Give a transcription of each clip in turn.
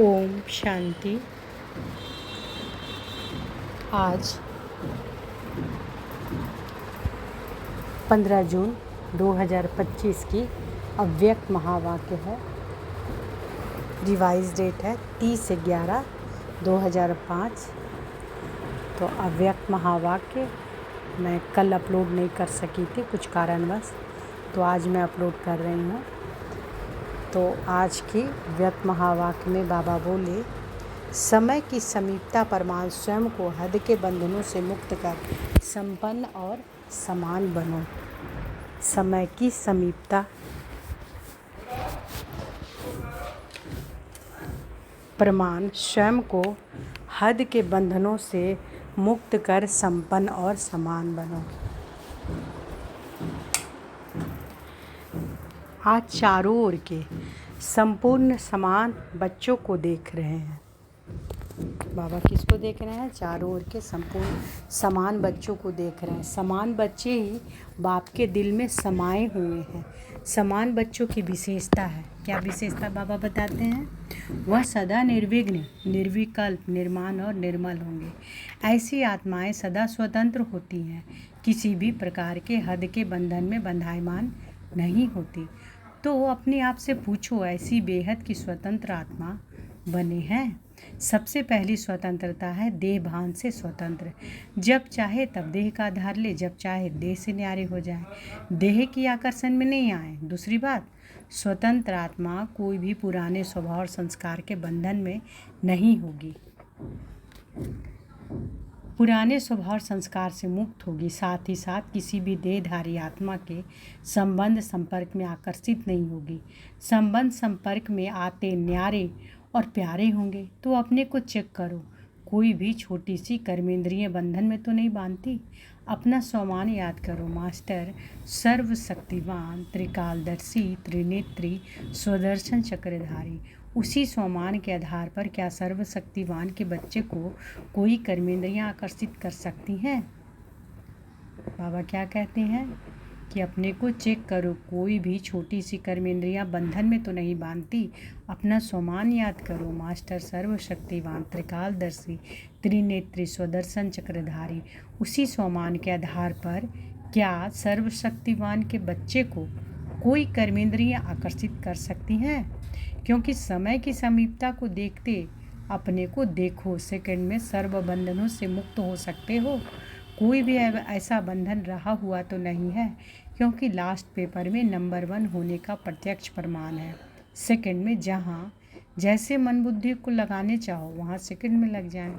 ओम शांति। आज 15 जून 2025 की अव्यक्त महावाक्य है। रिवाइज डेट है 30/11/2005। तो अव्यक्त महावाक्य मैं कल अपलोड नहीं कर सकी थी कुछ कारणवश, तो आज मैं अपलोड कर रही हूँ। तो आज की व्यक्त महावाक्य में बाबा बोले, समय की समीपता परमात्मा स्वयं को हद के बंधनों से मुक्त कर संपन्न और समान बनो। समय की समीपता प्रमाण स्वयं को हद के बंधनों से मुक्त कर संपन्न और समान बनो। आज चारों ओर के संपूर्ण समान बच्चों को देख रहे हैं। बाबा किसको देख रहे हैं? चारों ओर के संपूर्ण समान बच्चों को देख रहे हैं। समान बच्चे ही बाप के दिल में समाये हुए हैं। समान बच्चों की विशेषता है। क्या विशेषता बाबा बताते हैं? वह सदा निर्विघ्न, निर्विकल्प, निर्माण और निर्मल होंगे। ऐसी आत्माएं सदा स्वतंत्र होती हैं, किसी भी प्रकार के हद के बंधन में बंधायमान नहीं होती। तो अपने आप से पूछो, ऐसी बेहद की स्वतंत्र आत्मा बने हैं। सबसे पहली स्वतंत्रता है देह भान से स्वतंत्र। जब चाहे तब देह का आधार ले, जब चाहे देह से न्यारे हो जाए, देह की आकर्षण में नहीं आए। दूसरी बात, स्वतंत्र आत्मा कोई भी पुराने स्वभाव और संस्कार के बंधन में नहीं होगी, पुराने स्वभाव और संस्कार से मुक्त होगी। साथ ही साथ किसी भी देहधारी आत्मा के संबंध संपर्क में आकर्षित नहीं होगी। संबंध संपर्क में आते न्यारे और प्यारे होंगे। तो अपने को चेक करो, कोई भी छोटी सी कर्मेंद्रिय बंधन में तो नहीं बांधती। अपना स्वमान याद करो। मास्टर सर्वशक्तिवान, त्रिकालदर्शी, त्रिनेत्री, स्वदर्शन चक्रधारी। उसी स्वमान के आधार पर क्या सर्वशक्तिवान के बच्चे को कोई कर्मेंद्रियां आकर्षित कर सकती हैं? बाबा क्या कहते हैं कि अपने को चेक करो, कोई भी छोटी सी कर्मेंद्रियां बंधन में तो नहीं बांधती। अपना स्वमान याद करो। मास्टर सर्वशक्तिवान, त्रिकालदर्शी, त्रिनेत्री, स्वदर्शन चक्रधारी। उसी स्वमान के आधार पर क्या सर्वशक्तिवान के बच्चे को कोई कर्मेंद्रियां आकर्षित कर सकती हैं? क्योंकि समय की समीपता को देखते अपने को देखो, सेकंड में सर्व बंधनों से मुक्त हो सकते हो। कोई भी ऐसा बंधन रहा हुआ तो नहीं है, क्योंकि लास्ट पेपर में नंबर 1 होने का प्रत्यक्ष प्रमाण है। सेकंड में जहाँ जैसे मन बुद्धि को लगाने चाहो वहाँ सेकंड में लग जाए,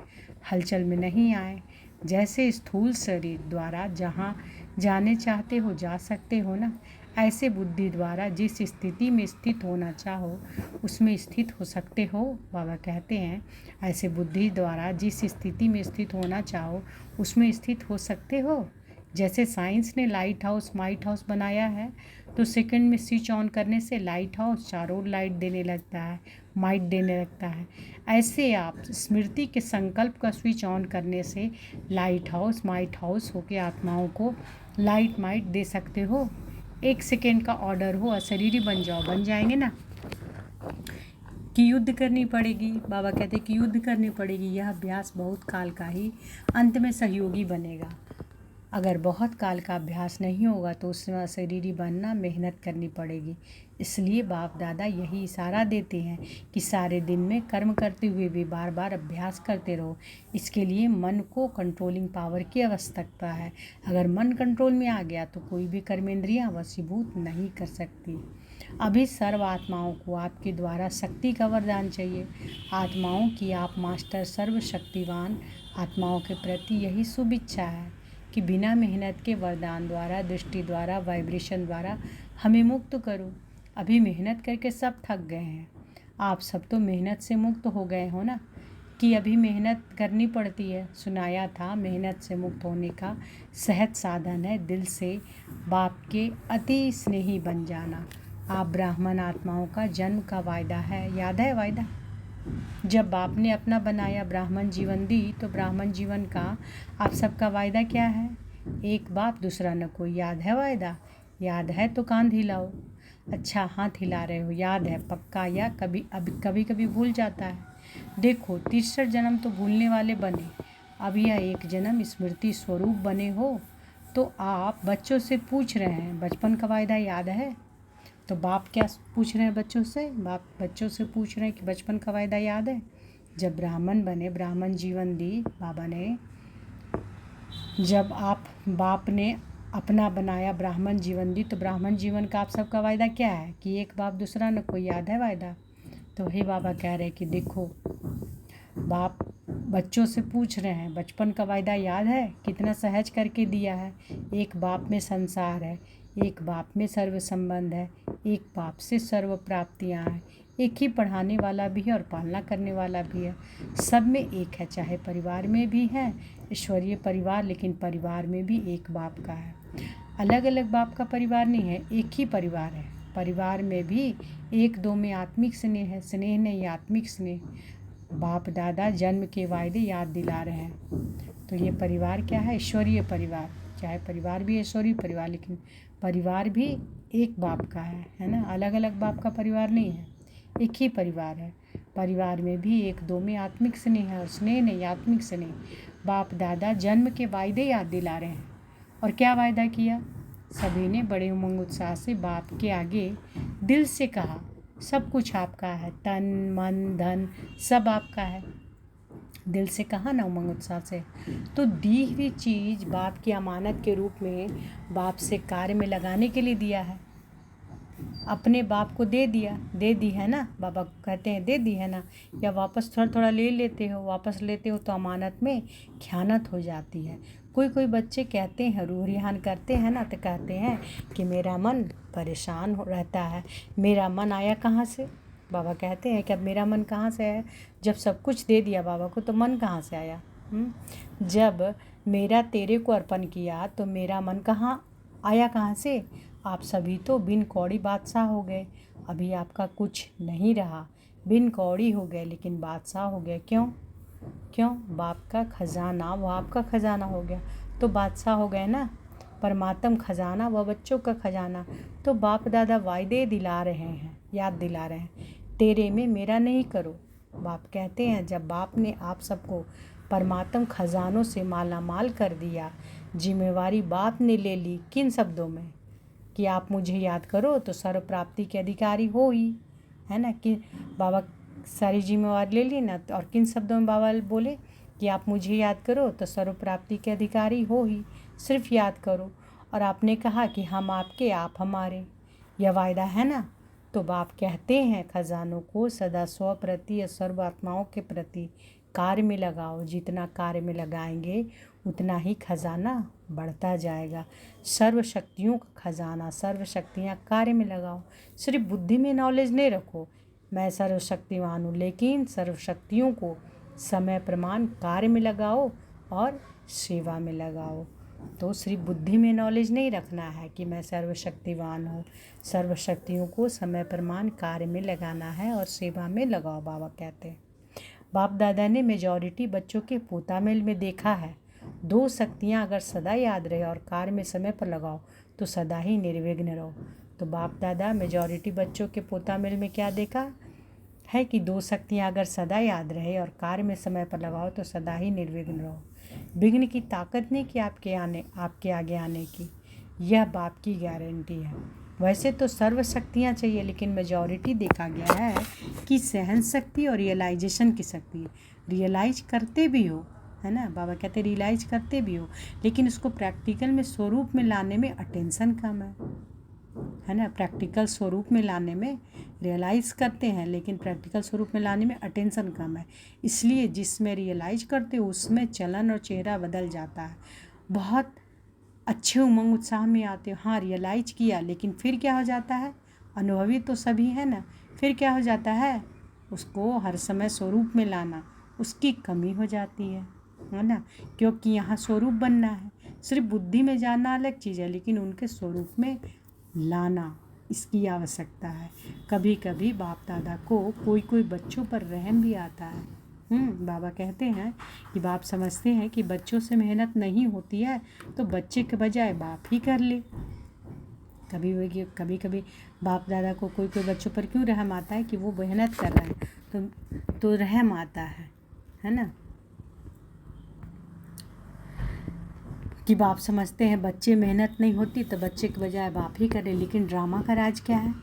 हलचल में नहीं आए। जैसे स्थूल शरीर द्वारा जहाँ जाने चाहते हो जा सकते हो ना, ऐसे बुद्धि द्वारा जिस स्थिति में स्थित होना चाहो उसमें स्थित हो सकते हो। बाबा कहते हैं ऐसे बुद्धि द्वारा जिस स्थिति में स्थित होना चाहो उसमें स्थित हो सकते हो। जैसे साइंस ने लाइट हाउस माइट हाउस बनाया है, तो सेकंड में स्विच ऑन करने से लाइट हाउस चारों लाइट देने लगता है, माइट देने लगता है। ऐसे आप स्मृति के संकल्प का स्विच ऑन करने से लाइट हाउस माइट हाउस होके आत्माओं को लाइट माइट दे सकते हो। 1 सेकेंड का ऑर्डर हो, अशरीरी बन जाओ, बन जाएंगे ना। कि युद्ध करनी पड़ेगी। बाबा कहते हैं कि युद्ध करनी पड़ेगी। यह अभ्यास बहुत काल का ही अंत में सहयोगी बनेगा। अगर बहुत काल का अभ्यास नहीं होगा तो उसमें अशरीरी बनना मेहनत करनी पड़ेगी। इसलिए बाप दादा यही इशारा देते हैं कि सारे दिन में कर्म करते हुए भी बार बार अभ्यास करते रहो। इसके लिए मन को कंट्रोलिंग पावर की आवश्यकता है। अगर मन कंट्रोल में आ गया तो कोई भी कर्मेंद्रियां वशीभूत नहीं कर सकती। अभी सर्व आत्माओं को आपके द्वारा शक्ति का वरदान चाहिए। आत्माओं की आप मास्टर सर्वशक्तिवान आत्माओं के प्रति यही शुभ इच्छा है कि बिना मेहनत के वरदान द्वारा, दृष्टि द्वारा, वाइब्रेशन द्वारा हमें मुक्त करो। अभी मेहनत करके सब थक गए हैं। आप सब तो मेहनत से मुक्त हो गए हो ना, कि अभी मेहनत करनी पड़ती है। सुनाया था मेहनत से मुक्त होने का सहज साधन है दिल से बाप के अति स्नेही बन जाना। आप ब्राह्मण आत्माओं का जन्म का वायदा है, याद है वायदा? जब बाप ने अपना बनाया ब्राह्मण जीवन दी, तो ब्राह्मण जीवन का आप सबका वायदा क्या है? एक बाप दूसरा न कोई। याद है वायदा? याद है तो कान हिलाओ। अच्छा, हाथ हिला रहे हो। याद है पक्का या कभी कभी भूल जाता है? देखो, तीसरा जन्म तो भूलने वाले बने, अब यह एक जन्म स्मृति स्वरूप बने हो। तो आप बच्चों से पूछ रहे हैं बचपन का वायदा याद है? तो बाप क्या पूछ रहे हैं बच्चों से? बाप बच्चों से पूछ रहे हैं कि बचपन का वायदा याद है? जब ब्राह्मण बने, ब्राह्मण जीवन दी बाबा ने, जब आप बाप ने अपना बनाया ब्राह्मण जीवन दी, तो ब्राह्मण जीवन का आप सबका वायदा क्या है कि एक बाप दूसरा न कोई याद है वायदा? तो वही बाबा कह रहे हैं कि देखो, बाप बच्चों से पूछ रहे हैं बचपन का वायदा याद है? कितना सहज करके दिया है। एक बाप में संसार है, एक बाप में सर्व संबंध है, एक बाप से सर्व प्राप्तियाँ हैं, एक ही पढ़ाने वाला भी है और पालना करने वाला भी है। सब में एक है, चाहे परिवार में भी है ईश्वरीय परिवार, लेकिन परिवार में भी एक बाप का है। अलग अलग बाप का परिवार नहीं है, एक ही परिवार है। परिवार में भी एक दो में आत्मिक स्नेह है, स्नेह नहीं आत्मिक स्नेह। बाप दादा जन्म के वायदे याद दिला रहे हैं। तो ये परिवार क्या है? ईश्वरीय परिवार। चाहे परिवार भी ईश्वरीय परिवार, लेकिन परिवार भी एक बाप का है ना? अलग अलग बाप का परिवार नहीं है, एक ही परिवार है। परिवार में भी एक दो में आत्मिक स्नेह है और स्नेह नहीं आत्मिक स्नेह। बाप दादा जन्म के वायदे याद दिला रहे हैं। और क्या वायदा किया? सभी ने बड़े उमंग उत्साह से बाप के आगे दिल से कहा, सब कुछ आपका है, तन मन धन सब आपका है। दिल से कहा ना, उमंग उत्साह से। तो दी हुई चीज़ बाप की अमानत के रूप में बाप से कार्य में लगाने के लिए दिया है। अपने बाप को दे दी है ना, बाबा कहते हैं दे दी है ना, या वापस थोड़ा थोड़ा ले लेते हो, वापस लेते हो तो अमानत में ख़यानत हो जाती है। कोई कोई बच्चे कहते हैं, रूह रिहान करते हैं ना, तो कहते हैं कि मेरा मन परेशान हो रहता है। मेरा मन आया कहाँ से? बाबा कहते हैं कि अब मेरा मन कहाँ से आया? जब सब कुछ दे दिया बाबा को तो मन कहाँ से आया? जब मेरा तेरे को अर्पण किया तो मेरा मन कहाँ आया? कहाँ से? आप सभी तो बिन कौड़ी बादशाह हो गए। अभी आपका कुछ नहीं रहा, बिन कौड़ी हो गए लेकिन बादशाह हो गए। क्यों? बाप का खजाना वो आपका खजाना हो गया तो बादशाह हो गए ना। परमात्म खजाना वह बच्चों का खजाना। तो बाप दादा वायदे दिला रहे हैं, याद दिला रहे हैं, तेरे में मेरा नहीं करो। बाप कहते हैं जब बाप ने आप सबको परमात्म खजानों से माला माल कर दिया, जिम्मेवारी बाप ने ले ली। किन शब्दों में? कि आप मुझे याद करो तो सर्व प्राप्ति के अधिकारी हो ही, है ना? कि बाबा सारी जिम्मेवारी ले ली ना। और किन शब्दों में बाबा बोले कि आप मुझे याद करो तो सर्व प्राप्ति के अधिकारी हो ही, सिर्फ याद करो। और आपने कहा कि हम आपके आप हमारे, यह वायदा है ना। तो बाप कहते हैं खजानों को सदा स्व प्रति या सर्व आत्माओं के प्रति कार्य में लगाओ। जितना कार्य में लगाएंगे उतना ही खजाना बढ़ता जाएगा। सर्व शक्तियों का खजाना, सर्व शक्तियाँ कार्य में लगाओ। सिर्फ बुद्धि में नॉलेज नहीं रखो मैं सर्वशक्तिवान हूँ, लेकिन सर्व शक्तियों को समय प्रमाण कार्य में लगाओ और सेवा में लगाओ। तो सिर्फ बुद्धि में नॉलेज नहीं रखना है कि मैं सर्वशक्तिवान हूँ, सर्व शक्तियों को समय प्रमाण कार्य में लगाना है और सेवा में लगाओ। बाबा कहते हैं बाप दादा ने मेजॉरिटी बच्चों के पोता मेल में देखा है, दो शक्तियाँ अगर सदा याद रहे और कार्य में समय पर लगाओ तो सदा ही निर्विघ्न रहो। तो बाप दादा मेजॉरिटी बच्चों के पोता मेल में क्या देखा है कि दो शक्तियाँ अगर सदा याद रहे और कार्य में समय पर लगाओ तो सदा ही निर्विघ्न रहो। विघ्न की ताकत नहीं कि आपके आगे आने की, यह बाप की गारंटी है। वैसे तो सर्व शक्तियाँ चाहिए, लेकिन मेजॉरिटी देखा गया है कि सहन शक्ति और रियलाइजेशन की शक्ति। रियलाइज करते भी हो, है ना? बाबा कहते रियलाइज करते भी हो, लेकिन उसको प्रैक्टिकल में स्वरूप में लाने में अटेंशन कम है ना? प्रैक्टिकल स्वरूप में लाने में रियलाइज़ करते हैं, लेकिन प्रैक्टिकल स्वरूप में लाने में अटेंशन कम है। इसलिए जिसमें रियलाइज करते हो उसमें चलन और चेहरा बदल जाता है। बहुत अच्छे उमंग उत्साह में आते हो, हाँ रियलाइज किया, लेकिन फिर क्या हो जाता है? अनुभवी तो सभी है ना, फिर क्या हो जाता है? उसको हर समय स्वरूप में लाना, उसकी कमी हो जाती है ना? क्योंकि यहाँ स्वरूप बनना है। सिर्फ बुद्धि में जानना अलग चीज़ है, लेकिन उनके स्वरूप में लाना इसकी आवश्यकता है। कभी कभी बाप दादा को कोई बच्चों पर रहम भी आता है। बाबा कहते हैं कि बाप समझते हैं कि बच्चों से मेहनत नहीं होती है तो बच्चे के बजाय बाप ही कर ले। कभी कभी बाप दादा को कोई बच्चों पर क्यों रहम आता है कि वो मेहनत कर रहे हैं, तो रहम आता है ना, कि बाप समझते हैं बच्चे मेहनत नहीं होती तो बच्चे के बजाय बाप ही करे। लेकिन ड्रामा का राज क्या है?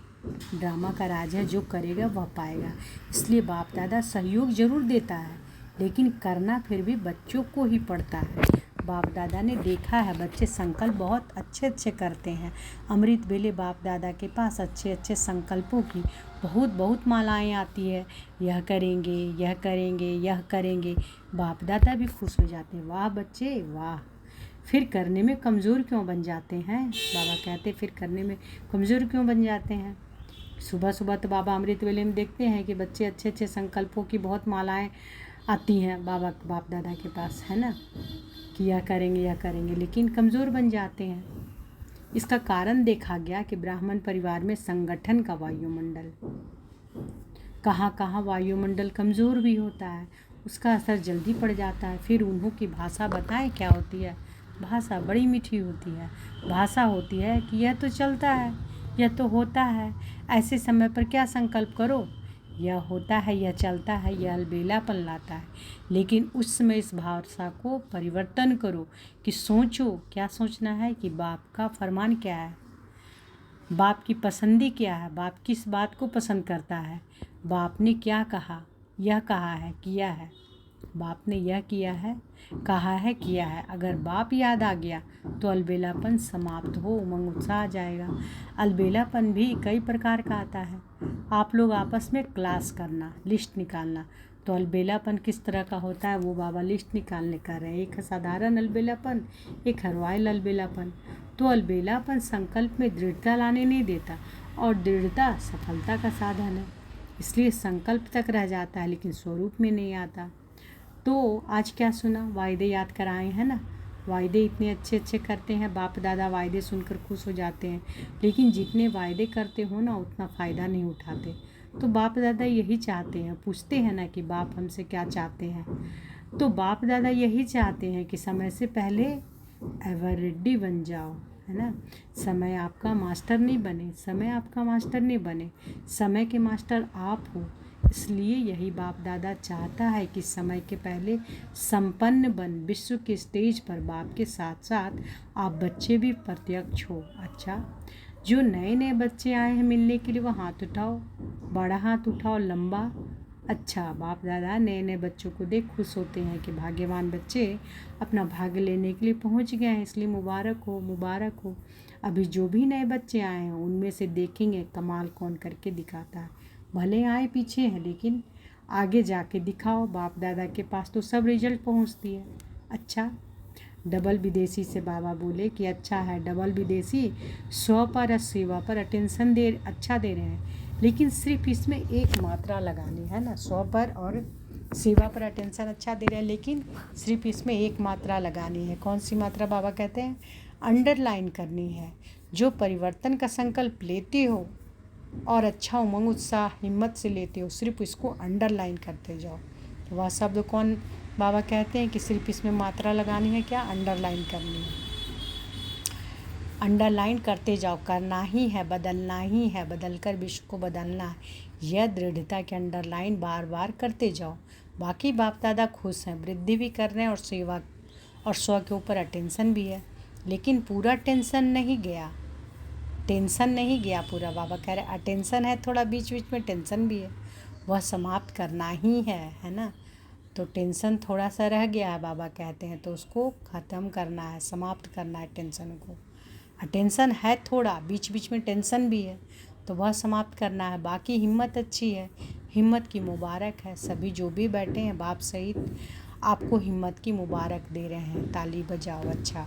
ड्रामा का राज है जो करेगा वह पाएगा। इसलिए बाप दादा सहयोग ज़रूर देता है, लेकिन करना फिर भी बच्चों को ही पड़ता है। बाप दादा ने देखा है बच्चे संकल्प बहुत अच्छे करते हैं। अमृत वेले बाप दादा के पास अच्छे संकल्पों की बहुत मालाएं आती है। यह करेंगे, यह करेंगे, यह करेंगे। बाप दादा भी खुश हो जाते हैं, वाह बच्चे वाह। फिर करने में कमज़ोर क्यों बन जाते हैं? बाबा कहते फिर करने में कमज़ोर क्यों बन जाते हैं? सुबह तो बाबा अमृत वेले में देखते हैं कि बच्चे अच्छे संकल्पों की बहुत मालाएं आती हैं बाप दादा के पास, है ना, कि यह करेंगे, लेकिन कमज़ोर बन जाते हैं। इसका कारण देखा गया कि ब्राह्मण परिवार में संगठन का वायुमंडल, कहाँ वायुमंडल कमज़ोर भी होता है, उसका असर जल्दी पड़ जाता है। फिर उन्हों की भाषा बताएं क्या होती है? भाषा बड़ी मीठी होती है। भाषा होती है कि यह तो चलता है, यह तो होता है, ऐसे समय पर क्या संकल्प करो, यह होता है, यह चलता है, यह अलबेलापन लाता है। लेकिन उस समय इस भाषा को परिवर्तन करो कि सोचो, क्या सोचना है कि बाप का फरमान क्या है, बाप की पसंदी क्या है, बाप किस बात को पसंद करता है, बाप ने क्या कहा, यह कहा है, किया है, बाप ने यह किया है, कहा है, किया है। अगर बाप याद आ गया तो अलबेलापन समाप्त हो, उमंग उत्साह आ जाएगा। अलबेलापन भी कई प्रकार का आता है। आप लोग आपस में क्लास करना, लिस्ट निकालना, तो अलबेलापन किस तरह का होता है वो बाबा लिस्ट निकालने कर रहे हैं। एक है साधारण अलबेलापन, एक है रॉयल अलबेलापन। तो अलबेलापन संकल्प में दृढ़ता लाने नहीं देता, और दृढ़ता सफलता का साधन है। इसलिए संकल्प तक रह जाता है लेकिन स्वरूप में नहीं आता। तो आज क्या सुना? वायदे याद कराए हैं ना। वायदे इतने अच्छे करते हैं, बाप दादा वायदे सुनकर खुश हो जाते हैं, लेकिन जितने वायदे करते हो ना उतना फ़ायदा नहीं उठाते। तो बाप दादा यही चाहते हैं, पूछते हैं ना कि बाप हमसे क्या चाहते हैं, तो बाप दादा यही चाहते हैं कि समय से पहले एवर रेडी बन जाओ, है ना। समय आपका मास्टर नहीं बने, समय आपका मास्टर नहीं बने, समय के मास्टर आप हो। इसलिए यही बाप दादा चाहता है कि समय के पहले संपन्न बन विश्व के स्टेज पर बाप के साथ साथ आप बच्चे भी प्रत्यक्ष हो। अच्छा, जो नए बच्चे आए हैं मिलने के लिए वो हाथ उठाओ, बड़ा हाथ उठाओ, लंबा। अच्छा, बाप दादा नए बच्चों को देख खुश होते हैं कि भाग्यवान बच्चे अपना भाग्य लेने के लिए पहुंच गए हैं, इसलिए मुबारक हो, मुबारक हो। अभी जो भी नए बच्चे आए हैं उनमें से देखेंगे कमाल कौन करके दिखाता है। भले आए पीछे हैं लेकिन आगे जाके दिखाओ। बाप दादा के पास तो सब रिजल्ट पहुंचती है। अच्छा, डबल विदेशी से बाबा बोले कि अच्छा है, डबल विदेशी 100 पर और सेवा पर अटेंशन अच्छा दे रहे हैं, लेकिन सिर्फ इसमें एक मात्रा लगानी है ना। 100 पर और सेवा पर अटेंशन अच्छा दे रहे हैं, लेकिन सिर्फ इसमें एक मात्रा लगानी है। कौन सी मात्रा? बाबा कहते हैं अंडरलाइन करनी है। जो परिवर्तन का संकल्प लेते हो और अच्छा उमंग उत्साह हिम्मत से लेते हो, सिर्फ इसको अंडरलाइन करते जाओ। वह शब्द कौन? बाबा कहते हैं कि सिर्फ इसमें मात्रा लगानी है, क्या? अंडरलाइन करनी है। अंडरलाइन करते जाओ, करना ही है, बदलना ही है, बदलकर विश्व को बदलना है। यह दृढ़ता के अंडरलाइन बार बार करते जाओ। बाकी बाप दादा खुश हैं, वृद्धि भी कर रहे हैं और सेवा और 100 के ऊपर अटेंशन भी है, लेकिन पूरा टेंशन नहीं गया, टेंशन नहीं गया पूरा। बाबा कह रहे अटेंशन है, थोड़ा बीच बीच में टेंशन भी है, वह समाप्त करना ही है ना। तो टेंशन थोड़ा सा रह गया है, बाबा कहते हैं, तो उसको ख़त्म करना है, समाप्त करना है टेंशन को। अटेंशन है थोड़ा, बीच बीच में टेंशन भी है, तो वह समाप्त करना है। बाकी हिम्मत अच्छी है, हिम्मत की मुबारक है। सभी जो भी बैठे हैं बाप सहित आपको हिम्मत की मुबारक दे रहे हैं, ताली बजाओ। अच्छा,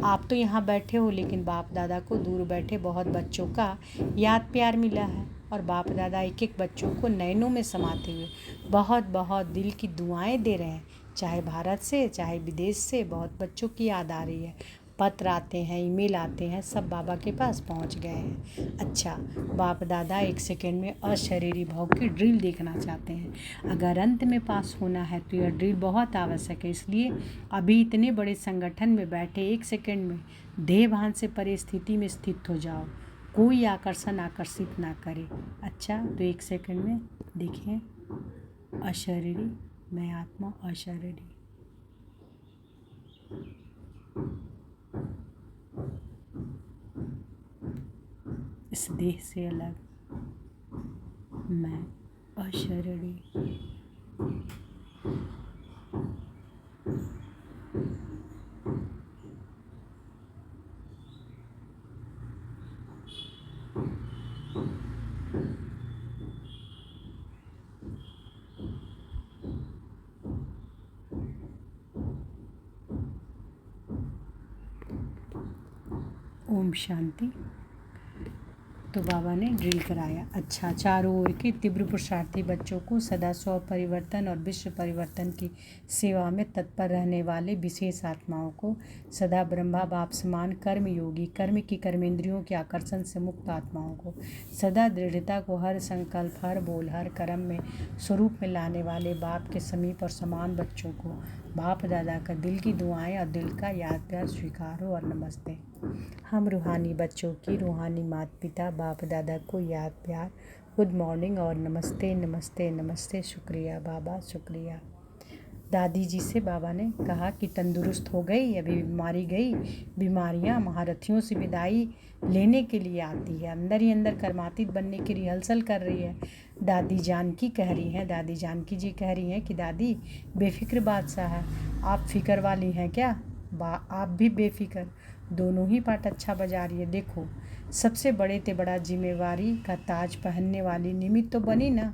आप तो यहाँ बैठे हो, लेकिन बाप दादा को दूर बैठे बहुत बच्चों का याद प्यार मिला है, और बाप दादा एक एक बच्चों को नैनों में समाते हुए बहुत दिल की दुआएं दे रहे हैं। चाहे भारत से चाहे विदेश से बहुत बच्चों की याद आ रही है, पत्र आते हैं, ईमेल आते हैं, सब बाबा के पास पहुंच गए हैं। अच्छा, बाप दादा एक सेकेंड में अशरीरी भाव की ड्रिल देखना चाहते हैं। अगर अंत में पास होना है तो यह ड्रिल बहुत आवश्यक है। इसलिए अभी इतने बड़े संगठन में बैठे एक सेकेंड में देह भान से परे स्थिति में स्थित हो जाओ। कोई आकर्षण आकर्षित ना करे। अच्छा, तो 1 सेकंड में देखें, अशरीरी, मैं आत्मा अशरीरी। इस देह से अलग मैं अशरीरी। ओम शांति। तो बाबा ने ड्रिल कराया। अच्छा, चारों ओर के तीव्र पुरुषार्थी बच्चों को सदा स्व परिवर्तन और विश्व परिवर्तन की सेवा में तत्पर रहने वाले विशेष आत्माओं को, सदा ब्रह्मा बाप समान कर्म योगी, कर्म की कर्मेंद्रियों के आकर्षण से मुक्त आत्माओं को, सदा दृढ़ता को हर संकल्प, हर बोल, हर कर्म में स्वरूप में लाने वाले बाप के समीप और समान बच्चों को बाप दादा का दिल की दुआएं और दिल का याद प्यार स्वीकार हो और नमस्ते। हम रूहानी बच्चों की रूहानी माता पिता बाप दादा को याद प्यार, गुड मॉर्निंग और नमस्ते नमस्ते नमस्ते, शुक्रिया बाबा शुक्रिया। दादी जी से बाबा ने कहा कि तंदुरुस्त हो गई, अभी बीमारी गई। बीमारियां महारथियों से विदाई लेने के लिए आती है, अंदर ही अंदर कर्मातीत बनने की रिहर्सल कर रही है। दादी जानकी कह रही हैं, दादी जानकी जी कह रही हैं कि दादी बेफिक्र बादशाह है, आप फिक्र वाली हैं क्या? आप भी बेफिक्र, दोनों ही पार्ट अच्छा बजा रही है। देखो, सबसे बड़े ते बड़ा जिम्मेवारी का ताज पहनने वाली निमित्त तो बनी ना।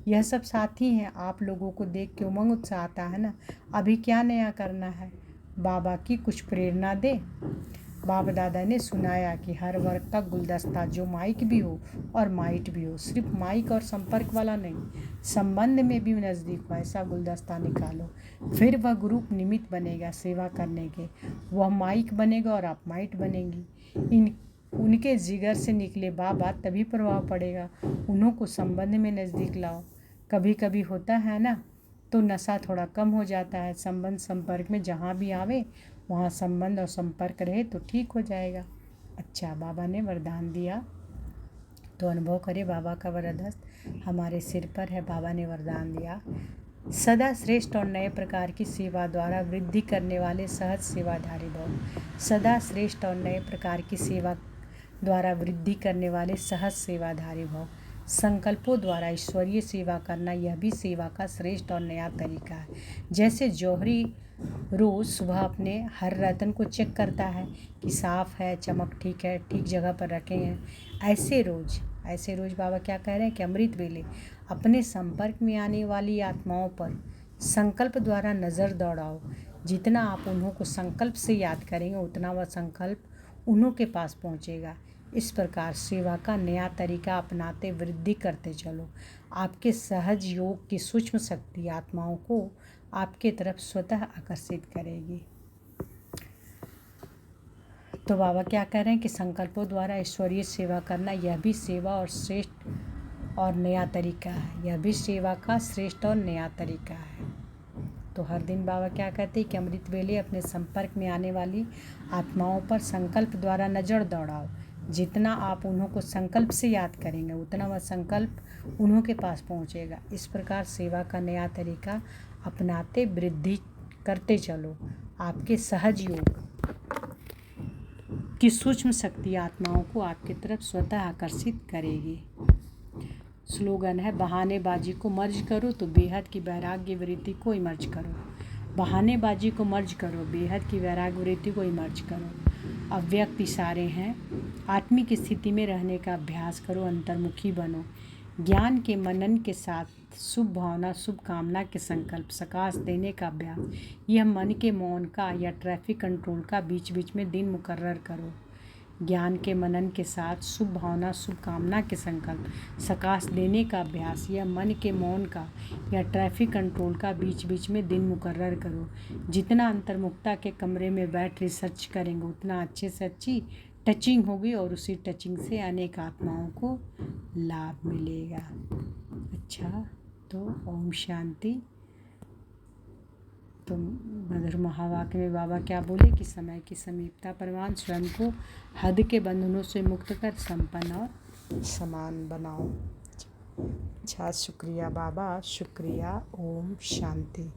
यह सब साथी हैं। आप लोगों को देख के उमंग उत्साह आता है ना। अभी क्या नया करना है? बाबा की कुछ प्रेरणा दे। बाप दादा ने सुनाया कि हर वर्ग का गुलदस्ता जो माइक भी हो और माइट भी हो, सिर्फ माइक और संपर्क वाला नहीं, संबंध में भी नज़दीक हो, ऐसा गुलदस्ता निकालो। फिर वह ग्रुप निमित्त बनेगा सेवा करने के। वह माइक बनेगा और आप माइट बनेंगी। उनके जिगर से निकले बाबा तभी प्रभाव पड़ेगा। उन्हों को संबंध में नज़दीक लाओ। कभी कभी होता है ना, तो नशा थोड़ा कम हो जाता है। संबंध संपर्क में जहाँ भी आवे वहाँ संबंध और संपर्क रहे तो ठीक हो जाएगा। अच्छा, बाबा ने वरदान दिया तो अनुभव करे बाबा का वरदहस्त हमारे सिर पर है। बाबा ने वरदान दिया, सदा श्रेष्ठ और नए प्रकार की सेवा द्वारा वृद्धि करने वाले सहज सेवाधारी भव। सदा श्रेष्ठ और नए प्रकार की सेवा द्वारा वृद्धि करने वाले सहज सेवाधारी भव। संकल्पों द्वारा ईश्वरीय सेवा करना यह भी सेवा का श्रेष्ठ और नया तरीका है। जैसे जौहरी रोज़ सुबह अपने हर रतन को चेक करता है कि साफ़ है, चमक ठीक है, ठीक जगह पर रखे हैं, ऐसे रोज़ बाबा क्या कह रहे हैं कि अमृत वेले अपने संपर्क में आने वाली आत्माओं पर संकल्प द्वारा नज़र दौड़ाओ। जितना आप उन्हों को संकल्प से याद करेंगे उतना वह संकल्प उन्हों के पास पहुँचेगा। इस प्रकार सेवा का नया तरीका अपनाते वृद्धि करते चलो। आपके सहज योग की सूक्ष्म शक्ति आत्माओं को आपके तरफ स्वतः आकर्षित करेगी। तो बाबा क्या कह रहे हैं कि संकल्पों द्वारा ईश्वरीय सेवा करना यह भी सेवा और श्रेष्ठ और नया तरीका है। यह भी सेवा का श्रेष्ठ और नया तरीका है। तो हर दिन बाबा क्या कहते हैं कि अमृत वेले अपने संपर्क में आने वाली आत्माओं पर संकल्प द्वारा नज़र दौड़ाओ। जितना आप उन्हों को संकल्प से याद करेंगे उतना वह संकल्प उन्हों के पास पहुंचेगा। इस प्रकार सेवा का नया तरीका अपनाते वृद्धि करते चलो। आपके सहज योग की सूक्ष्म शक्ति आत्माओं को आपकी तरफ स्वतः आकर्षित करेगी। स्लोगन है, बहानेबाजी को मर्ज करो तो बेहद की वैराग्य वृत्ति को इमर्ज करो। बहानेबाजी को मर्ज करो, बेहद की वैराग्य वृत्ति को इमर्ज करो। अव्यक्त इशारे हैं, आत्मिक स्थिति में रहने का अभ्यास करो, अंतर्मुखी बनो। ज्ञान के मनन के साथ शुभ भावना शुभ कामना के संकल्प सकाश देने का अभ्यास। यह मन के मौन का या ट्रैफिक कंट्रोल का बीच बीच में दिन मुकर्रर करो। ज्ञान के मनन के साथ शुभ भावना शुभ कामना के संकल्प सकाश देने का अभ्यास। यह मन के मौन का या ट्रैफिक कंट्रोल का बीच बीच में दिन मुकर्रर करो। जितना अंतर्मुखता के कमरे में बैठ रिसर्च करेंगे उतना अच्छे से अच्छी टचिंग होगी और उसी टचिंग से अनेक आत्माओं को लाभ मिलेगा। अच्छा, तो ओम शांति। तो मधुर महावाक्य में बाबा क्या बोले कि समय की समीपता परमान स्वयं को हद के बंधनों से मुक्त कर संपन्न और समान बनाओ। अच्छा, शुक्रिया बाबा, शुक्रिया। ओम शांति।